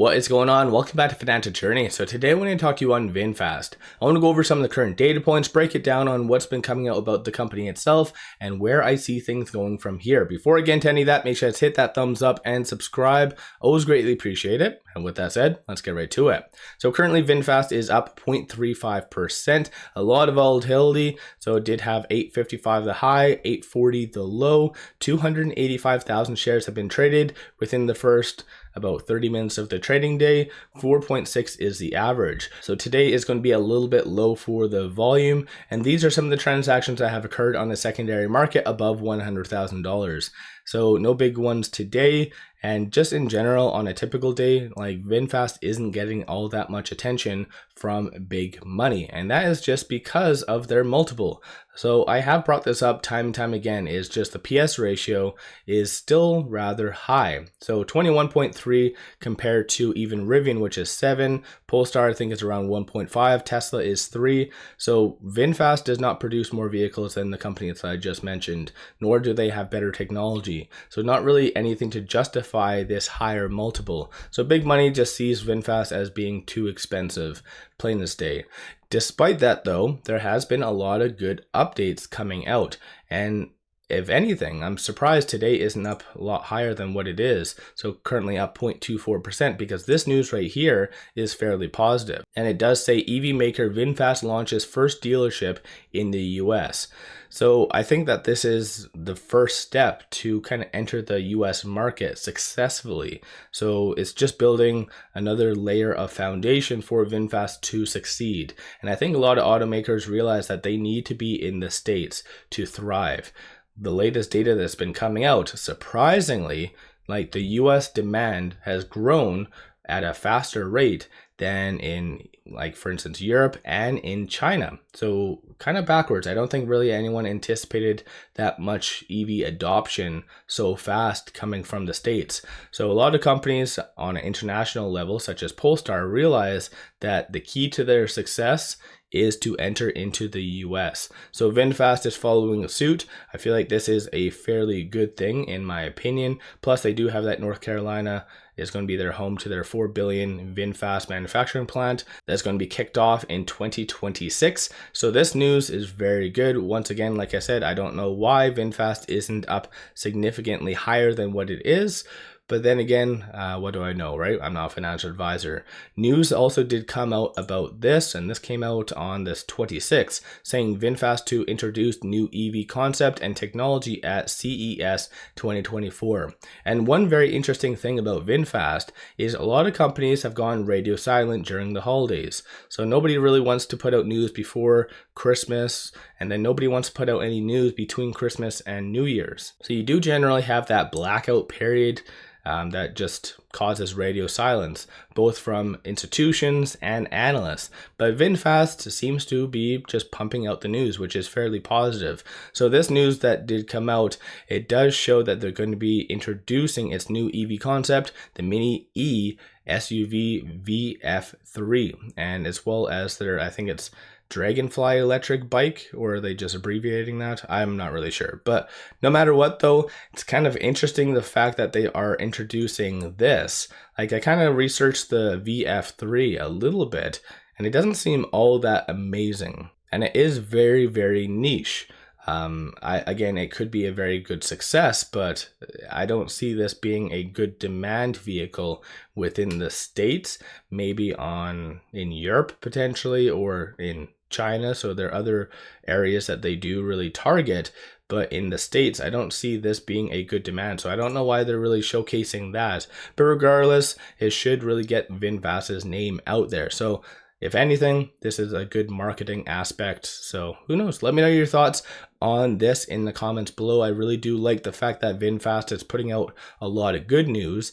What is going on? Welcome back to Financial Journey. So today I want to talk to you on VinFast. I want to go over some of the current data points, break it down on what's been coming out about the company itself, and where I see things going from here. Before I get into any of that, make sure to hit that thumbs up and subscribe. Always greatly appreciate it. And with that said, let's get right to it. So currently VinFast is up 0.35%, a lot of volatility. So it did have 855 the high, 840 the low, 285,000 shares have been traded within the first about 30 minutes of the trading day. 4.6 is the average. So today is going to be a little bit low for the volume. And these are some of the transactions that have occurred on the secondary market above $100,000. So no big ones today. And just in general, on a typical day, like VinFast isn't getting all that much attention from big money. And that is just because of their multiple. So I have brought this up time and time again, is just the PS ratio is still rather high. So 21.3 compared to even Rivian, which is 7. Polestar, I think, is around 1.5. Tesla is 3. So VinFast does not produce more vehicles than the companies that I just mentioned, nor do they have better technology. So not really anything to justify this higher multiple. So big money just sees VinFast as being too expensive, plain as day. Despite that though, there has been a lot of good updates coming out, and if anything, I'm surprised today isn't up a lot higher than what it is. So currently up 0.24%, because this news right here is fairly positive. And it does say EV maker VinFast launches first dealership in the US. So I think that this is the first step to kind of enter the US market successfully. So it's just building another layer of foundation for VinFast to succeed. And I think a lot of automakers realize that they need to be in the States to thrive. The latest data that's been coming out, surprisingly, like the US demand has grown at a faster rate than in, like, for instance, Europe and in China. So kind of backwards. I don't think really anyone anticipated that much EV adoption so fast coming from the States. So a lot of companies on an international level, such as Polestar, realize that the key to their success is to enter into the US. So VinFast is following suit. I feel like this is a fairly good thing in my opinion. Plus they do have that North Carolina is going to be their home to their 4 billion VinFast manufacturing plant that's going to be kicked off in 2026. So this news is very good. Once again, like I said, I don't know why VinFast isn't up significantly higher than what it is. But then again, what do I know, right? I'm not a financial advisor. News also did come out about this, and this came out on this 26th, saying VinFast to introduce new EV concept and technology at CES 2024. And one very interesting thing about VinFast is a lot of companies have gone radio silent during the holidays. So nobody really wants to put out news before Christmas, and then nobody wants to put out any news between Christmas and New Year's. So you do generally have that blackout period that just causes radio silence, both from institutions and analysts. But VinFast seems to be just pumping out the news, which is fairly positive. So this news that did come out, it does show that they're going to be introducing its new EV concept, the Mini E SUV VF3, and as well as their, I think it's Dragonfly electric bike, or are they just abbreviating that? I'm not really sure. But no matter what though, it's kind of interesting the fact that they are introducing this. Like, I kind of researched the VF3 a little bit, and it doesn't seem all that amazing. And it is very, very niche. Again, it could be a very good success, but I don't see this being a good demand vehicle within the States, maybe in Europe potentially, or in China. So there are other areas that they do really target, but in the States, I don't see this being a good demand. So I don't know why they're really showcasing that, but regardless, it should really get VinFast's name out there. So if anything, this is a good marketing aspect. So who knows? Let me know your thoughts on this in the comments below. I really do like the fact that VinFast is putting out a lot of good news.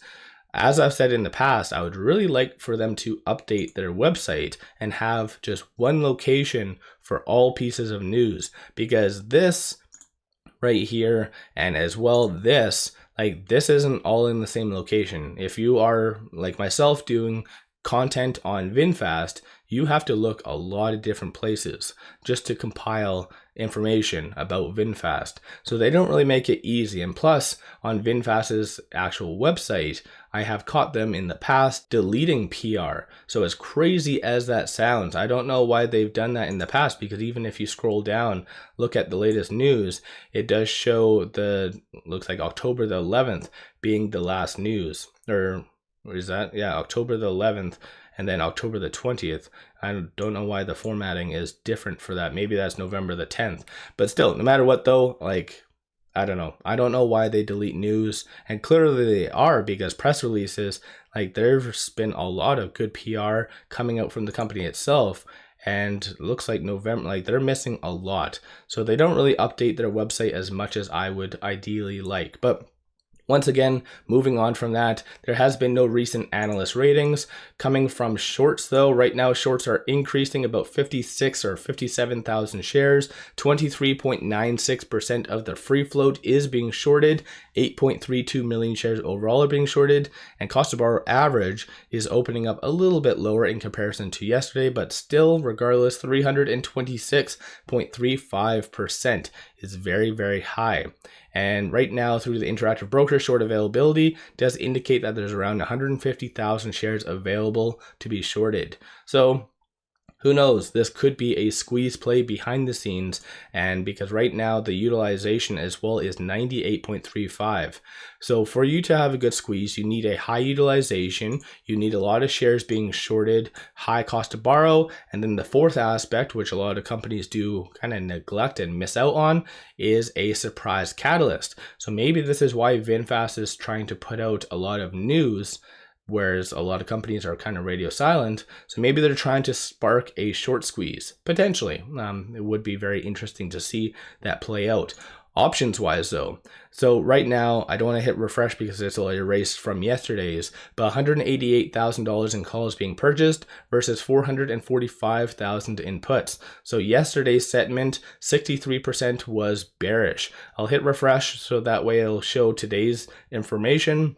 As I've said in the past, I would really like for them to update their website and have just one location for all pieces of news, because this right here, and as well this, like, this isn't all in the same location. If you are like myself doing content on VinFast, you have to look a lot of different places just to compile information about VinFast. So they don't really make it easy. And plus, on VinFast's actual website, I have caught them in the past deleting PR. So as crazy as that sounds, I don't know why they've done that in the past, because even if you scroll down, look at the latest news, it does show looks like October the 11th being the last news. Or is that? Yeah, October the 11th. And then October the 20th. I don't know why the formatting is different for that. Maybe that's November the 10th. But still, no matter what though, like, I don't know. I don't know why they delete news. And clearly they are, because press releases, like, there's been a lot of good PR coming out from the company itself. And it looks like November, like, they're missing a lot. So they don't really update their website as much as I would ideally like. But once again, moving on from that, there has been no recent analyst ratings coming from shorts though. Right now, shorts are increasing about 56 or 57,000 shares. 23.96% of the free float is being shorted. 8.32 million shares overall are being shorted. And cost to borrow average is opening up a little bit lower in comparison to yesterday, but still, regardless, 326.35% is very, very high. And right now, through the Interactive Broker, short availability does indicate that there's around 150,000 shares available to be shorted. So who knows? This could be a squeeze play behind the scenes, and because right now the utilization as well is 98.35. So for you to have a good squeeze, you need a high utilization, you need a lot of shares being shorted, high cost to borrow, and then the fourth aspect, which a lot of companies do kind of neglect and miss out on, is a surprise catalyst. So maybe this is why VinFast is trying to put out a lot of news, whereas a lot of companies are kind of radio silent. So maybe they're trying to spark a short squeeze, potentially. It would be very interesting to see that play out. Options wise though, so right now I don't want to hit refresh because it's all erased from yesterday's, but $188,000 in calls being purchased versus 445,000 in puts. So yesterday's sentiment, 63% was bearish. I'll hit refresh so that way it'll show today's information.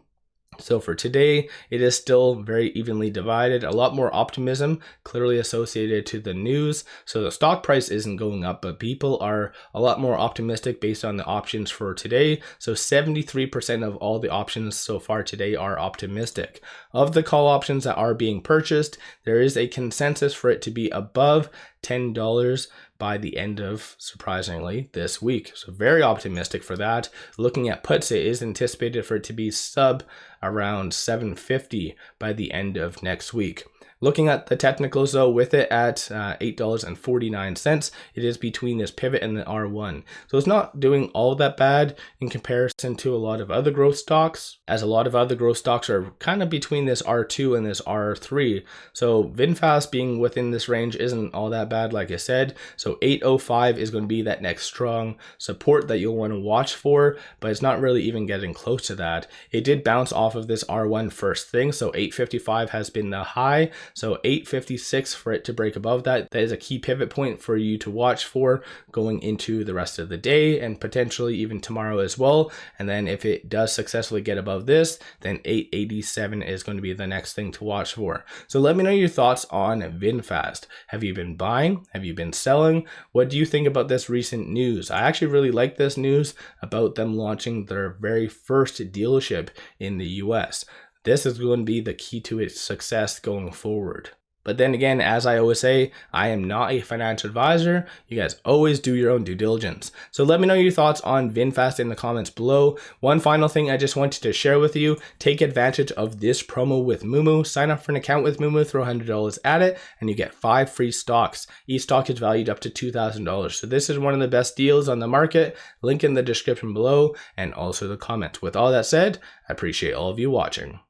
So for today, it is still very evenly divided. A lot more optimism clearly associated to the news. So the stock price isn't going up, but people are a lot more optimistic based on the options for today. So 73% of all the options so far today are optimistic. Of the call options that are being purchased, there is a consensus for it to be above $10 by the end of, surprisingly, this week. So very optimistic for that. Looking at puts, it is anticipated for it to be sub around $7.50 by the end of next week. Looking at the technicals though, with it at $8.49, it is between this pivot and the R1. So it's not doing all that bad in comparison to a lot of other growth stocks, as a lot of other growth stocks are kind of between this R2 and this R3. So VinFast being within this range isn't all that bad, like I said. So 805 is going to be that next strong support that you'll want to watch for, but it's not really even getting close to that. It did bounce off of this R1 first thing, so 855 has been the high. So 856 for it to break above that. That is a key pivot point for you to watch for going into the rest of the day and potentially even tomorrow as well. And then if it does successfully get above this, then 887 is going to be the next thing to watch for. So let me know your thoughts on VinFast. Have you been buying? Have you been selling? What do you think about this recent news? I actually really like this news about them launching their very first dealership in the US. This is going to be the key to its success going forward. But then again, as I always say, I am not a financial advisor. You guys always do your own due diligence. So let me know your thoughts on VinFast in the comments below. One final thing I just wanted to share with you, take advantage of this promo with Moomoo. Sign up for an account with Moomoo, throw $100 at it, and you get 5 free stocks. Each stock is valued up to $2,000. So this is one of the best deals on the market. Link in the description below and also the comments. With all that said, I appreciate all of you watching.